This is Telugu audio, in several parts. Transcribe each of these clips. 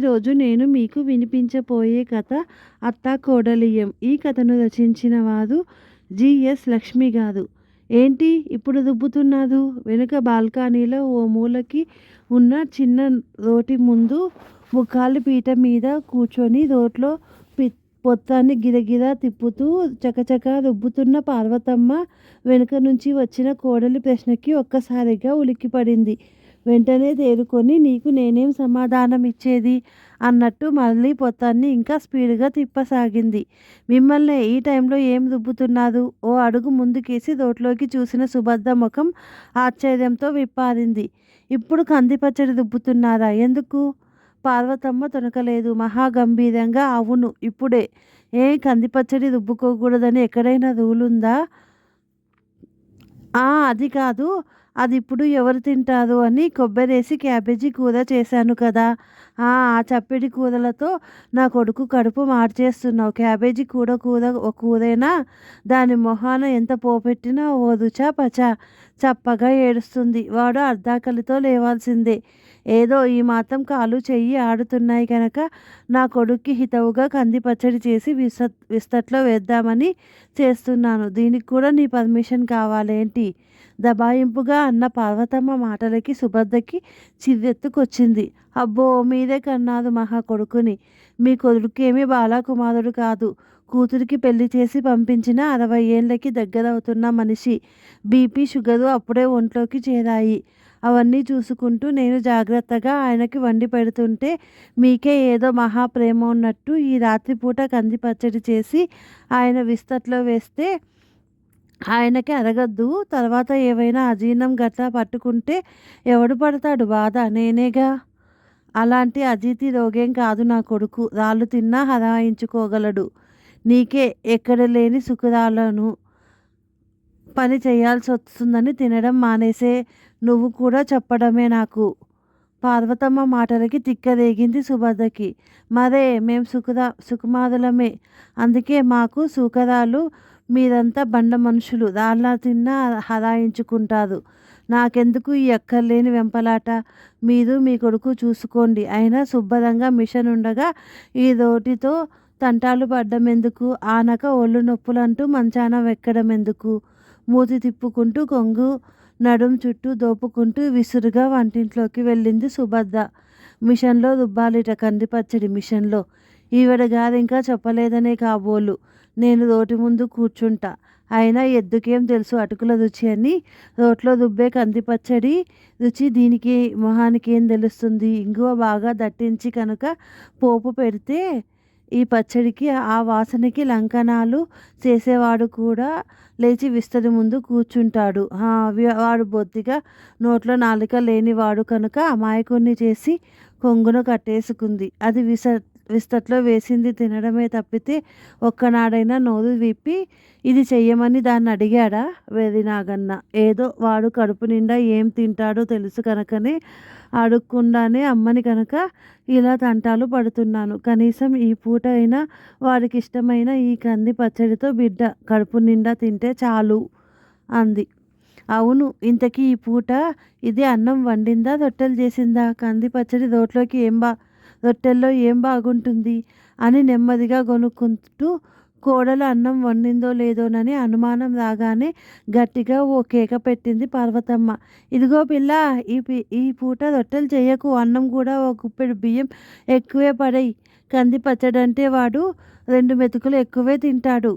ఈరోజు నేను మీకు వినిపించబోయే కథ 'అత్తా కోడలియం'. ఈ కథను రచించిన వారు జిఎస్ లక్ష్మి గారు. ఏంటి ఇప్పుడు దుబ్బుతున్నాడు? వెనుక బాల్కనీలో ఓ మూలకి ఉన్న చిన్న రోటి ముందు ముక్కాలి పీట మీద కూర్చొని రోట్లో పొత్తాన్ని గిరగిరా తిప్పుతూ చకచకా రుబ్బుతున్న పార్వతమ్మ వెనుక నుంచి వచ్చిన కోడలి ప్రశ్నకి ఒక్కసారిగా ఉలిక్కిపడింది. వెంటనే తేరుకొని నీకు నేనేం సమాధానం ఇచ్చేది అన్నట్టు మళ్ళీ పొత్తాన్ని ఇంకా స్పీడ్గా తిప్పసాగింది. మిమ్మల్ని ఈ టైంలో ఏం రుబ్బుతున్నారు? ఓ అడుగు ముందుకేసి రోట్లోకి చూసిన సుభద్ర ముఖం ఆశ్చర్యంతో విప్పారింది. ఇప్పుడు కందిపచ్చడి రుబ్బుతున్నారా? ఎందుకు? పార్వతమ్మ తొణకలేదు. మహాగంభీరంగా అవును ఇప్పుడే. కందిపచ్చడి రుబ్బుకోకూడదని ఎక్కడైనా రూలుందా? అది కాదు. అది ఇప్పుడు ఎవరు తింటారు అని కొబ్బరేసి క్యాబేజీ కూర చేశాను కదా. ఆ చప్పిడి కూరలతో నా కొడుకు కడుపు మార్చేస్తున్నావు. క్యాబేజీ కూర కూరేనా? దాని మొహాన ఎంత పోపెట్టినా ఓ రుచా పచా చప్పగా ఏడుస్తుంది. వాడు అర్ధాకలితో లేవాల్సిందే. ఏదో ఈ మాత్రం కాలు చెయ్యి ఆడుతున్నాయి కనుక నా కొడుక్కి హితవుగా కంది పచ్చడి చేసి విస్తట్లో వేద్దామని చేస్తున్నాను. దీనికి కూడా నీ పర్మిషన్ కావాలేంటి? దబాయింపుగా అన్న పార్వతమ్మ మాటలకి సుభద్రకి చిర్రెత్తుకొచ్చింది. అబ్బో మీరే కన్నారు మహా కొడుకుని. మీ కొడుకేమీ బాలకుమారుడు కాదు. కూతురికి పెళ్లి చేసి పంపించిన 60 ఏళ్ళకి దగ్గరవుతున్న మనిషి. బీపీ షుగరు అప్పుడే ఒంట్లోకి చేరాయి. అవన్నీ చూసుకుంటూ నేను జాగ్రత్తగా ఆయనకి వండి పెడుతుంటే మీకే ఏదో మహాప్రేమ ఉన్నట్టు ఈ రాత్రిపూట కంది పచ్చడి చేసి ఆయన విస్తట్లో వేస్తే ఆయనకి అరగద్దు. తర్వాత ఏవైనా అజీర్ణం గట్రా పట్టుకుంటే ఎవడు పడతాడు బాధ? నేనేగా. అలాంటి అజీతి రోగేం కాదు నా కొడుకు. రాళ్ళు తిన్నా హరాయించుకోగలడు. నీకే ఎక్కడ లేని సుఖరాలను పని చేయాల్సి వస్తుందని తినడం మానేసే. నువ్వు కూడా చెప్పడమే నాకు. పార్వతమ్మ మాటలకి తిక్కరేగింది సుభద్రకి. మరే మేం సుకుమారులమే. అందుకే మాకు సూకరాలు. మీరంతా బండ మనుషులు. రాళ్ళ తిన్నా హరాయించుకుంటారు. నాకెందుకు ఈ అక్కర్లేని వెంపలాట? మీరు మీ కొడుకు చూసుకోండి. అయినా శుభ్రంగా మిషన్ ఉండగా ఈ రోటితో తంటాలు పడ్డం ఎందుకు? ఆనక ఒళ్ళు నొప్పులంటూ మంచాన ఎక్కడం ఎందుకు? మూతి తిప్పుకుంటూ కొంగు నడుం చుట్టూ దోపుకుంటూ విసురుగా వంటింట్లోకి వెళ్ళింది సుభద్ర. మిషన్లో రుబ్బాలిట కందిపచ్చడి మిషన్లో. ఈవిడ గారింకా చెప్పలేదనే కాబోలు. నేను రోటి ముందు కూర్చుంటా. అయినా ఎద్దుకేం తెలుసు అటుకుల రుచి అని. రోట్లో రుబ్బే కందిపచ్చడి రుచి దీనికి మొహానికేం తెలుస్తుంది? ఇంగువ బాగా దట్టించి కనుక పోపు పెడితే ఈ పచ్చడికి ఆ వాసనకి లంకనాలు చేసేవాడు కూడా లేచి విస్తరి ముందు కూర్చుంటాడు. వాడు బొత్తిగా నోట్లో నాలుక లేనివాడు కనుక అమాయకుణ్ణి చేసి కొంగున కట్టేసుకుంది. అది విస్తట్లో వేసింది తినడమే తప్పితే ఒక్కనాడైనా నోరు విప్పి ఇది చెయ్యమని దాన్ని అడిగాడా? వెర్రినాగన్న. ఏదో వాడు కడుపు నిండా ఏం తింటాడో తెలుసు కనుకనే అడగకుండానే అమ్మని కనుక ఇలా తంటాలు పడుతున్నాను. కనీసం ఈ పూట అయినా వాడికి ఇష్టమైన ఈ కంది పచ్చడితో బిడ్డ కడుపు నిండా తింటే చాలు అంది. అవును ఇంతకీ ఈ పూట ఇది అన్నం వండిందా రొట్టెలు చేసిందా? కంది పచ్చడి రొట్టెల్లో ఏం బాగుంటుంది అని నెమ్మదిగా గొనుక్కుంటూ కోడలు అన్నం వండిందో లేదోనని అనుమానం రాగానే గట్టిగా ఓ కేక పెట్టింది పార్వతమ్మ. ఇదిగో పిల్ల, ఈ పూట రొట్టెలు చెయ్యకు. అన్నం కూడా ఓ గుప్పెడు బియ్యం ఎక్కువే పడేయి. కంది పచ్చడంటే వాడు 2 మెతుకులు ఎక్కువే తింటాడు.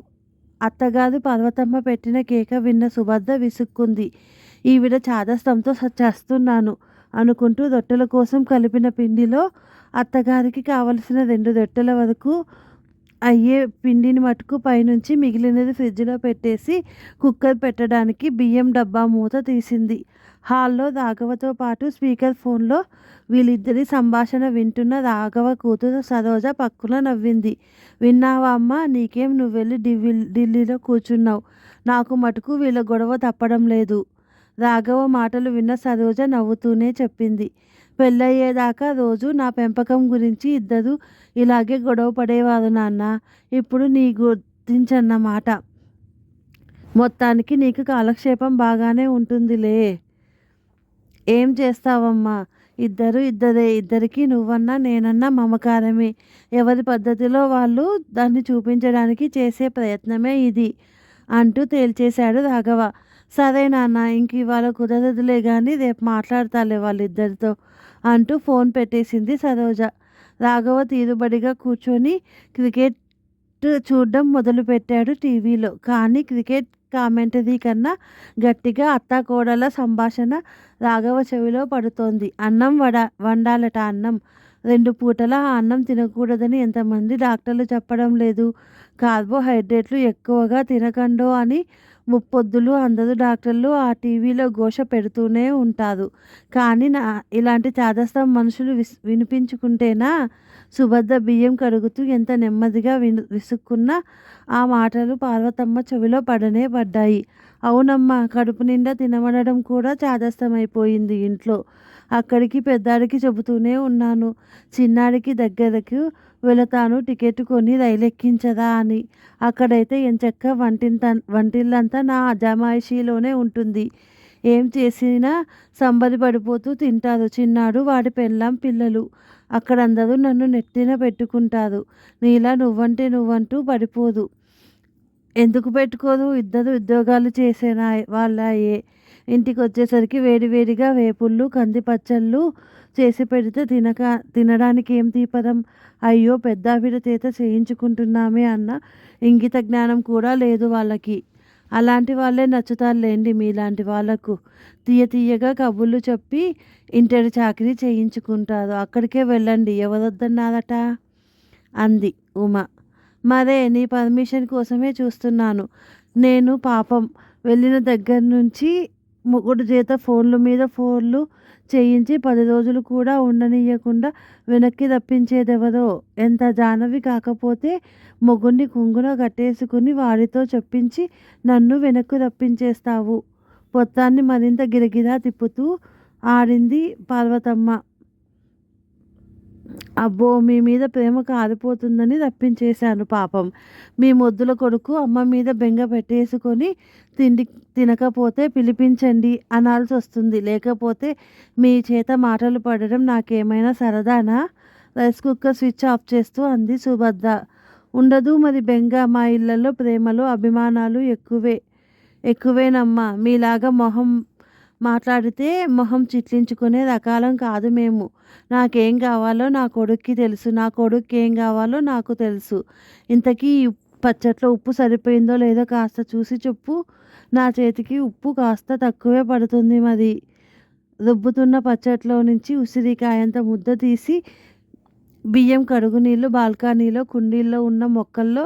అత్తగారు పార్వతమ్మ పెట్టిన కేక విన్న సుభద్ర విసుక్కుంది. ఈవిడ చాదస్తంతో చేస్తున్నాను అనుకుంటూ రొట్టెల కోసం కలిపిన పిండిలో అత్తగారికి కావలసిన 2 రొట్టెల వరకు అయ్యే పిండిని మటుకు పైనుంచి మిగిలినది ఫ్రిడ్జ్లో పెట్టేసి కుక్కర్ పెట్టడానికి బియ్యం డబ్బా మూత తీసింది. హాల్లో రాఘవతో పాటు స్పీకర్ ఫోన్లో వీళ్ళిద్దరి సంభాషణ వింటున్న రాఘవ కూతురు సరోజ పక్కున నవ్వింది. విన్నావా అమ్మా? నీకేం, నువ్వెళ్ళి ఢిల్లీలో కూర్చున్నావు. నాకు మటుకు వీళ్ళ గొడవ తప్పడం లేదు. రాఘవ మాటలు విన్న సరోజ నవ్వుతూనే చెప్పింది. పెళ్ళయ్యేదాకా రోజు నా పెంపకం గురించి ఇద్దరు ఇలాగే గొడవ పడేవారు నాన్న. ఇప్పుడు నీ గుర్తించన్నమాట. మొత్తానికి నీకు కాలక్షేపం బాగానే ఉంటుందిలే. ఏం చేస్తావమ్మా? ఇద్దరు ఇద్దరే. ఇద్దరికీ నువ్వన్నా, నేనన్నా మమకారమే. ఎవరి పద్ధతిలో వాళ్ళు దాన్ని చూపించడానికి చేసే ప్రయత్నమే ఇది అంటూ తేల్చేశాడు రాఘవ. సరే నాన్న, ఇంక ఇవాళ కుదరదులే గానీ రేపు మాట్లాడతాలే వాళ్ళిద్దరితో అంటూ ఫోన్ పెట్టేసింది సరోజ. రాఘవ తీరుబడిగా కూర్చొని క్రికెట్ చూడ్డం మొదలుపెట్టాడు టీవీలో. కానీ క్రికెట్ కామెంటరీ కన్నా గట్టిగా అత్తాకోడళ్ళ సంభాషణ రాఘవ చెవిలో పడుతోంది. అన్నం వండాలట. అన్నం 2 పూటలా ఆ అన్నం తినకూడదని ఎంతమంది డాక్టర్లు చెప్పడం లేదు. కార్బోహైడ్రేట్లు ఎక్కువగా తినకండో అని ముప్పొద్దులు అందరూ డాక్టర్లు ఆ టీవీలో ఘోష పెడుతూనే ఉంటారు. కానీ ఇలాంటి చాదస్తం మనుషులు వినిపించుకుంటేనా? సుభద్ర బియ్యం కడుగుతూ ఎంత నెమ్మదిగా విసుక్కున్నా ఆ మాటలు పార్వతమ్మ చెవిలో పడనే పడ్డాయి. అవునమ్మా, కడుపు నిండా తినమనడం కూడా చాదస్తమైపోయింది ఇంట్లో. అక్కడికి పెద్దాడికి చెబుతూనే ఉన్నాను, చిన్నాడికి దగ్గరకు వెళతాను టికెట్ కొని రైలెక్కించదా అని. అక్కడైతే ఎంచక్కా వంటిల్లంతా నా అజమాయిషీలోనే ఉంటుంది. ఏం చేసినా సంబరపడిపోతూ తింటారు చిన్నాడు, వాడి పెళ్ళాం, పిల్లలు. అక్కడందరూ నన్ను నెత్తిన పెట్టుకుంటారు. నీలా నువ్వంటూ పడిపోదు. ఎందుకు పెట్టుకోరు? ఇద్దరు ఉద్యోగాలు చేసేనా వాళ్ళయే. ఇంటికొచ్చేసరికి వేడివేడిగా వేపుళ్ళు, కంది పచ్చళ్ళు చేసి పెడితే తినడానికి ఏం తీపరం. అయ్యో, పెద్దావిడ చేత చేయించుకుంటున్నామే అన్న ఇంగిత జ్ఞానం కూడా లేదు వాళ్ళకి. అలాంటి వాళ్ళే నచ్చుతారులేండి మీలాంటి వాళ్ళకు. తీయగా కబుర్లు చెప్పి ఇంటరి చాకిరీ చేయించుకుంటారు. అక్కడికే వెళ్ళండి, ఎవరొద్దన్నారట అంది ఉమ. మరే, నీ పర్మిషన్ కోసమే చూస్తున్నాను. నేను పాపం వెళ్ళిన దగ్గర నుంచి మొగుడు చేత ఫోన్ల మీద ఫోన్లు చేయించి 10 రోజులు కూడా ఉండనీయకుండా వెనక్కి రప్పించేదెవరో. ఎంత జానవి కాకపోతే మొగుణ్ణి కొంగున కట్టేసుకుని వాడితో చెప్పించి నన్ను వెనక్కు రప్పించేస్తావు. పొత్తాన్ని మరింత గిరగిరా తిప్పుతూ ఆడింది పార్వతమ్మ. అబ్బో, మీ మీద ప్రేమ కారిపోతుందని రప్పించేశాను పాపం. మీ మొద్దుల కొడుకు అమ్మ మీద బెంగ పెట్టేసుకొని తినకపోతే పిలిపించండి అనాల్సి వస్తుంది. లేకపోతే మీ చేత మాటలు పడడం నాకేమైనా సరదానా? రైస్ కుక్కర్ స్విచ్ ఆఫ్ చేస్తూ అంది సుభద్ర. ఉండదు మరి బెంగ. మా ఇళ్లలో ప్రేమలు అభిమానాలు ఎక్కువేనమ్మా. మీలాగా మాట్లాడితే మొహం చిట్లించుకునే రకాలం కాదు మేము. నాకేం కావాలో నా కొడుక్కి తెలుసు, నా కొడుక్కి ఏం కావాలో నాకు తెలుసు. ఇంతకీ పచ్చట్లో ఉప్పు సరిపోయిందో లేదో కాస్త చూసి చెప్పు. నా చేతికి ఉప్పు కాస్త తక్కువే పడుతుంది మరి. రుబ్బుతున్న పచ్చట్లో నుంచి ఉసిరికాయంత ముద్ద తీసి బియ్యం కడుగు నీళ్లు బాల్కనీలో కుండీల్లో ఉన్న మొక్కల్లో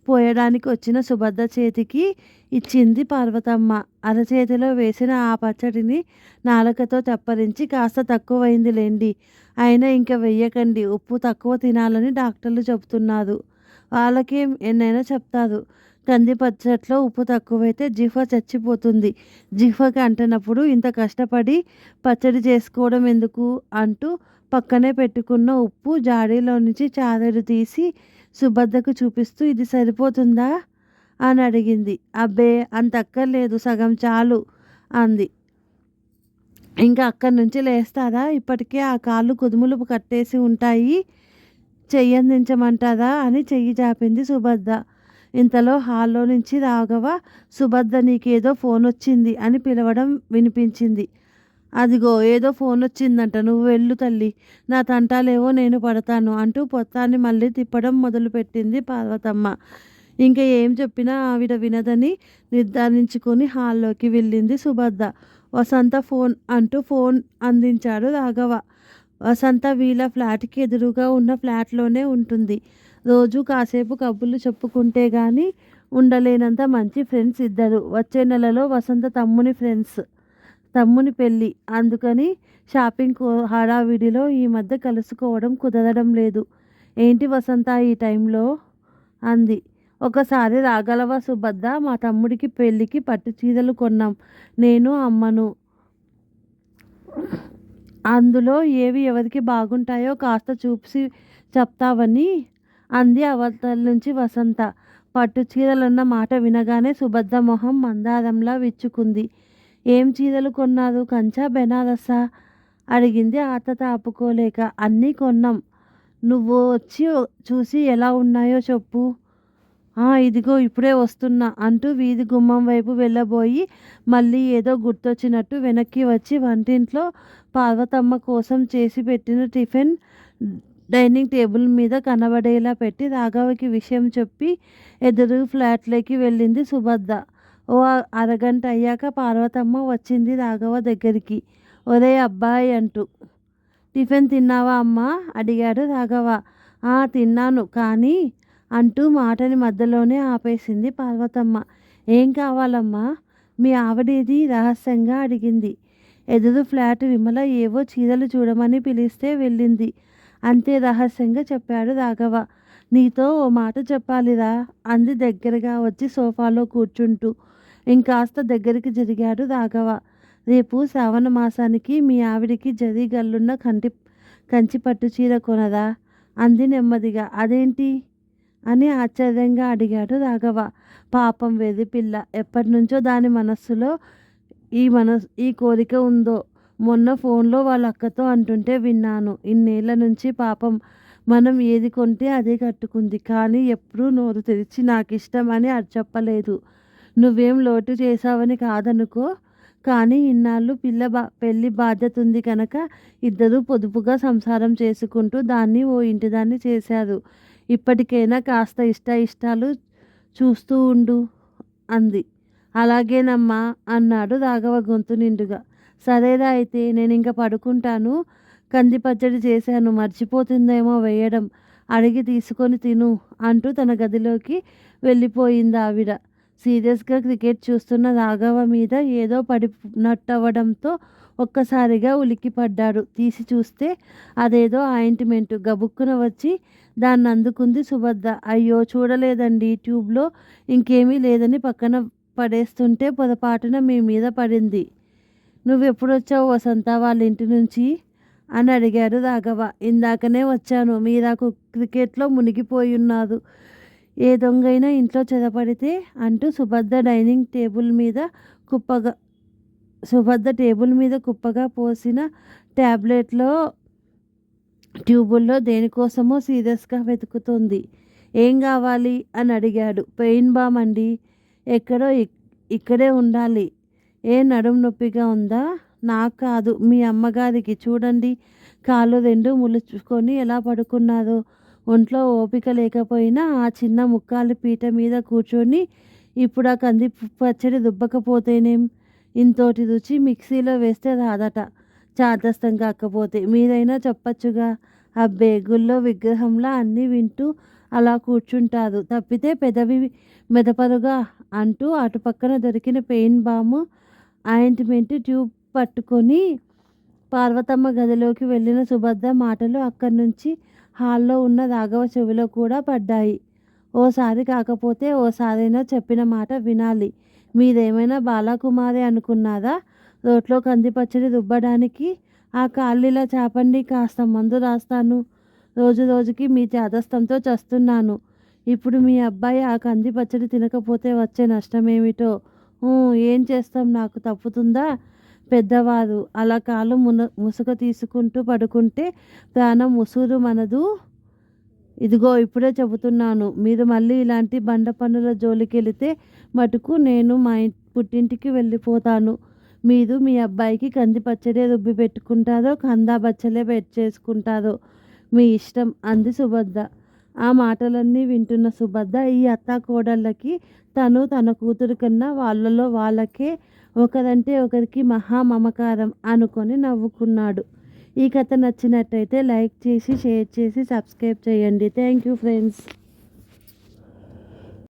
పోయడానికి వచ్చిన సుభద్ర చేతికి ఇచ్చింది పార్వతమ్మ. అరచేతిలో వేసిన ఆ పచ్చడిని నాలుకతో చప్పరించి, కాస్త తక్కువైందిలేండి, అయినా ఇంక వెయ్యకండి, ఉప్పు తక్కువ తినాలని డాక్టర్లు చెబుతున్నారు. వాళ్ళకేం ఎన్నైనా చెప్తారు. కంది పచ్చట్లో ఉప్పు తక్కువైతే జిహ్వ చచ్చిపోతుంది. జిహ్వకి అంటనప్పుడు ఇంత కష్టపడి పచ్చడి చేసుకోవడం ఎందుకు అంటూ పక్కనే పెట్టుకున్న ఉప్పు జాడీలో నుంచి చారెడు తీసి సుభద్రకు చూపిస్తూ, ఇది సరిపోతుందా అని అడిగింది. అబ్బే, అంత అక్కర్లేదు, సగం చాలు అంది. ఇంకా అక్కడి నుంచి లేస్తారా? ఇప్పటికే ఆ కాళ్ళు కుదుములు కట్టేసి ఉంటాయి, చెయ్యందించమంటారా అని చెయ్యి చాపింది సుభద్ర. ఇంతలో హాల్లో నుంచి రాఘవ, సుభద్ర నీకేదో ఫోన్ వచ్చింది అని పిలవడం వినిపించింది. అదిగో ఏదో ఫోన్ వచ్చిందంట, నువ్వు వెళ్ళు తల్లి, నా తంటాలేవో నేను పడతాను అంటూ పొత్తాన్ని మళ్ళీ తిప్పడం మొదలుపెట్టింది పార్వతమ్మ. ఇంకా ఏం చెప్పినా ఆవిడ వినదని నిర్ధారించుకొని హాల్లోకి వెళ్ళింది సుభద్ర. వసంత ఫోన్ అంటూ ఫోన్ అందించాడు రాఘవ. వసంత వీళ్ళ ఫ్లాట్కి ఎదురుగా ఉన్న ఫ్లాట్లోనే ఉంటుంది. రోజు కాసేపు కబుర్లు చెప్పుకుంటే గానీ ఉండలేనంత మంచి ఫ్రెండ్స్ ఇద్దరు. వచ్చే నెలలో వసంత తమ్ముని పెళ్ళి, అందుకని షాపింగ్ హడావిడిలో ఈ మధ్య కలుసుకోవడం కుదరడం లేదు. ఏంటి వసంత ఈ టైంలో అంది. ఒకసారి రాగలవా సుభద్ర? మా తమ్ముడికి పెళ్ళికి పట్టు చీరలు కొన్నాం, నేను అమ్మను. అందులో ఏవి ఎవరికి బాగుంటాయో కాస్త చూసి చెప్తావని అంది అవతల నుంచి వసంత. పట్టు చీరలన్న మాట వినగానే సుభద్ర మొహం మందారంలా విచ్చుకుంది. ఏం చీరలు కొన్నారు? కంచా, బెనారసా అడిగింది ఆతత ఆపుకోలేక. అన్నీ కొన్నాం. నువ్వు వచ్చి చూసి ఎలా ఉన్నాయో చెప్పు. ఇదిగో ఇప్పుడే వస్తున్నా అంటూ వీధి గుమ్మం వైపు వెళ్ళబోయి మళ్ళీ ఏదో గుర్తొచ్చినట్టు వెనక్కి వచ్చి వంటింట్లో పార్వతమ్మ కోసం చేసి పెట్టిన టిఫిన్ డైనింగ్ టేబుల్ మీద కనబడేలా పెట్టి రాఘవకి విషయం చెప్పి ఎదురు ఫ్లాట్లోకి వెళ్ళింది సుభద్ర. ఓ అరగంట అయ్యాక పార్వతమ్మ వచ్చింది రాఘవ దగ్గరికి. ఒరే అబ్బాయి అంటూ. టిఫిన్ తిన్నావా అమ్మా అడిగాడు రాఘవ. తిన్నాను కానీ అంటూ మాటని మధ్యలోనే ఆపేసింది పార్వతమ్మ. ఏం కావాలమ్మా? మీ ఆవిడేది రహస్యంగా అడిగింది. ఎదురు ఫ్లాట్ విమల ఏవో చీరలు చూడమని పిలిస్తే వెళ్ళింది. అంతే రహస్యంగా చెప్పాడు రాఘవ. నీతో ఓ మాట చెప్పాలిరా అంది దగ్గరగా వచ్చి సోఫాలో కూర్చుంటూ. ఇంకాస్త దగ్గరికి జరిగాడు రాఘవ. రేపు శ్రావణ మాసానికి మీ ఆవిడికి జరీ గల్లున్న కంచి పట్టు చీర కొనదా అంది నెమ్మదిగా. అదేంటి అని ఆశ్చర్యంగా అడిగాడు రాఘవ. పాపం వెర్రి పిల్ల, ఎప్పటినుంచో దాని మనస్సులో ఈ కోరిక ఉందో మొన్న ఫోన్లో వాళ్ళ అక్కతో అంటుంటే విన్నాను. ఇన్నేళ్ల నుంచి పాపం మనం ఏది కొంటే అదే కట్టుకుంది. కానీ ఎప్పుడూ నోరు తెరిచి నాకు ఇష్టం అని చెప్పలేదు. నువ్వేం లోటు చేశావని కాదనుకో, కానీ ఇన్నాళ్ళు పెళ్లి బాధ్యత ఉంది కనుక ఇద్దరూ పొదుపుగా సంసారం చేసుకుంటూ దాన్ని ఓ ఇంటిదాన్ని చేశారు. ఇప్పటికైనా కాస్త ఇష్టాలు చూస్తూ ఉండు అంది. అలాగేనమ్మా అన్నాడు రాఘవ గొంతు నిండుగా. సరేరా అయితే నేనింక పడుకుంటాను. కంది పచ్చడి చేశాను, మర్చిపోతుందేమో వేయడం. అడిగి తీసుకొని తిను అంటూ తన గదిలోకి వెళ్ళిపోయింది ఆవిడ. సీరియస్గా క్రికెట్ చూస్తున్న రాఘవ మీద ఏదో పడినట్టవడంతో ఒక్కసారిగా ఉలిక్కిపడ్డాడు. తీసి చూస్తే అదేదో ఆయింట్మెంటు. గబుక్కున వచ్చి దాన్ని అందుకుంది సుభద్ర. అయ్యో చూడలేదండి, ట్యూబ్లో ఇంకేమీ లేదని పక్కన పడేస్తుంటే పొరపాటున మీ మీద పడింది. నువ్వెప్పుడొచ్చావు వసంత వాళ్ళ ఇంటి నుంచి అని అడిగాడు రాఘవ. ఇందాకనే వచ్చాను. మీరాకు క్రికెట్లో మునిగిపోయున్నారు. ఏ దొంగైనా ఇంట్లో చెరపడితే అంటూ సుభద్ర టేబుల్ మీద కుప్పగా పోసిన ట్యాబ్లెట్లో ట్యూబుల్లో దేనికోసమో సీరియస్గా వెతుకుతుంది. ఏం కావాలి అని అడిగాడు. పెయిన్ బామ్ అండి. ఎక్కడో ఇక్కడే ఉండాలి. నడుము నొప్పిగా ఉందా? నాకు కాదు, మీ అమ్మగారికి. చూడండి, కాళ్ళు రెండు ములుచుకొని ఎలా పడుకున్నారో. ఒంట్లో ఓపిక లేకపోయినా ఆ చిన్న ముక్కాలి పీట మీద కూర్చొని ఇప్పుడు ఆ కంది పచ్చడి దుబ్బకపోతేనేం? ఇంతోటి రుచి మిక్సీలో వేస్తే రాదట, చాదస్తం కాకపోతే. మీరైనా చెప్పచ్చుగా. అబ్బే, గుళ్ళో విగ్రహంలా అన్నీ వింటూ అలా కూర్చుంటారు తప్పితే పెదవి మెదపరుగా అంటూ అటుపక్కన దొరికిన పెయిన్ బాము ఆయింట్మెంట్ ట్యూబ్ పట్టుకొని పార్వతమ్మ గదిలోకి వెళ్ళిన సుభద్ర మాటలు అక్కడి నుంచి హాల్లో ఉన్న రాఘవ చెవిలో కూడా పడ్డాయి. ఓసారి కాకపోతే ఓసారైనా చెప్పిన మాట వినాలి. మీరేమైనా బాలకుమారి అనుకున్నారా? రోట్లో కంది పచ్చడి రుబ్బడానికి ఆ కాళ్ళిలా చాపండి, కాస్త మందు రాస్తాను. రోజు రోజుకి మీ చాదస్తంతో చస్తున్నాను. ఇప్పుడు మీ అబ్బాయి ఆ కంది పచ్చడి తినకపోతే వచ్చే నష్టమేమిటో. ఏం చేస్తాం, నాకు తప్పుతుందా? పెద్దవారు అలా కాలు ముసుగ తీసుకుంటూ పడుకుంటే ప్రాణం ఉసూరు మనదు. ఇదిగో ఇప్పుడే చెబుతున్నాను, మీరు మళ్ళీ ఇలాంటి బండ పనుల జోలికి వెళితే మటుకు నేను మా పుట్టింటికి వెళ్ళిపోతాను. మీరు మీ అబ్బాయికి కంది పచ్చడే రుబ్బి పెట్టుకుంటారో కందా బచ్చలే చేసుకుంటారో మీ ఇష్టం అంది సుభద్ర. ఆ మాటలన్నీ వింటున్న సుభద్ర ఈ అత్తాకోడళ్ళకి తన కూతురు కన్నా వాళ్ళలో వాళ్ళకే ఒకరంటే ఒకరికి మహా మమకారం అనుకొని నవ్వుకున్నాడు. ఈ కథ నచ్చినట్టయితే లైక్ చేసి, షేర్ చేసి, సబ్స్క్రైబ్ చేయండి. Thank you friends.